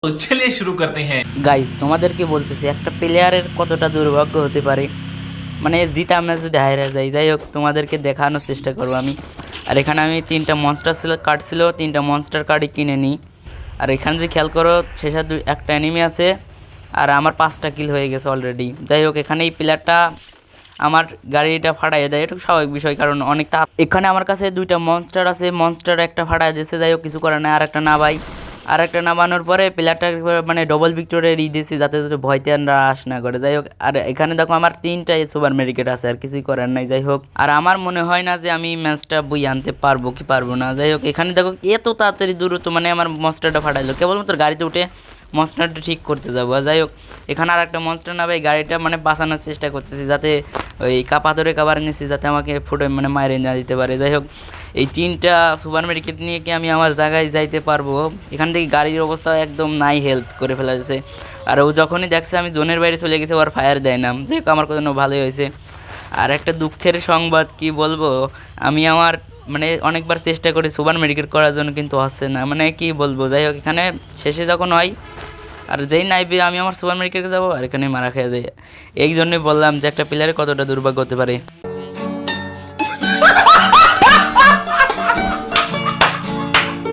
तो चलिए शुरू करते हैं। গাইস তোমাদেরকে বলতেছি একটা প্লেয়ারের কতটা দুর্ভাগ্য হতে পারে, মানে জিতে আমরা যদি হাইরা যাই। যাই হোক, তোমাদেরকে দেখানোর চেষ্টা করবো আমি। আর এখানে আমি তিনটা মনস্টার কার্ড ছিল, তিনটা মনস্টার কার্ডই কিনে নিই। আর এখানে যে খেয়াল করো, শেষে একটা অ্যানিমি আছে আর আমার 5টা কিল হয়ে গেছে অলরেডি। যাই হোক, এখানে এই প্লেয়ারটা আমার গাড়িটা ফাটাই দেয়, এটা স্বাভাবিক বিষয়, কারণ অনেকটা এখানে আমার কাছে দুইটা মনস্টার আছে, মনস্টার একটা ফাটাই দিয়েছে। যাই হোক, কিছু করে না, আর একটা না ভাই, আর একটা নামানোর পরে প্লেয়ারটা মানে ডবল ভিক্টোরিয়া দিয়েছি, যাতে যাতে ভয়তে আমরা আস না করে। যাই হোক, আর এখানে দেখো আমার 3টাই সুপার মেডিকেট আছে, আর কিছুই করার নাই। যাই হোক, আর আমার মনে হয় না যে আমি ম্যাচটা বই আনতে পারবো কি পারবো না। যাই হোক, এখানে দেখো এত তাড়াতাড়ি দ্রুত মানে আমার মনস্টারটা ফাটাইলো, কেবলমাত্র গাড়িতে উঠে মনস্টারটা ঠিক করতে যাবো। যাই হোক, এখানে আর একটা মনস্টার না ভাই, গাড়িটা মানে বাঁচানোর চেষ্টা করতেছি, যাতে ওই পাথরে কাবার নিচ্ছি, যাতে আমাকে ফুটে মানে মাইরে না দিতে পারে। যাই হোক, এই 3টা সুপার মেডিকেট নিয়ে কি আমি আমার জায়গায় যাইতে পারবো? এখান থেকে গাড়ির অবস্থা একদম নাই, হেল্প করে ফেলা যাচ্ছে। আর ও যখনই দেখছে আমি জোনের বাইরে চলে গেছি, ওর ফায়ার দেয় না। যাই হোক, আমার জন্য ভালোই হয়েছে। আর একটা দুঃখের সংবাদ কি বলবো, আমি আমার মানে অনেকবার চেষ্টা করি সুপার মেডিকেট করার জন্য, কিন্তু হচ্ছে না, মানে কি বলবো। যাই হোক, এখানে শেষে যখন হয় আর যেই নাইবে আমি আমার সুপার মার্কেটে যাবো, আর এখানে মারা খেয়ে যায়। এই জন্যই বললাম যে একটা প্লেয়ারে কতটা দুর্ভাগ্য হতে পারে।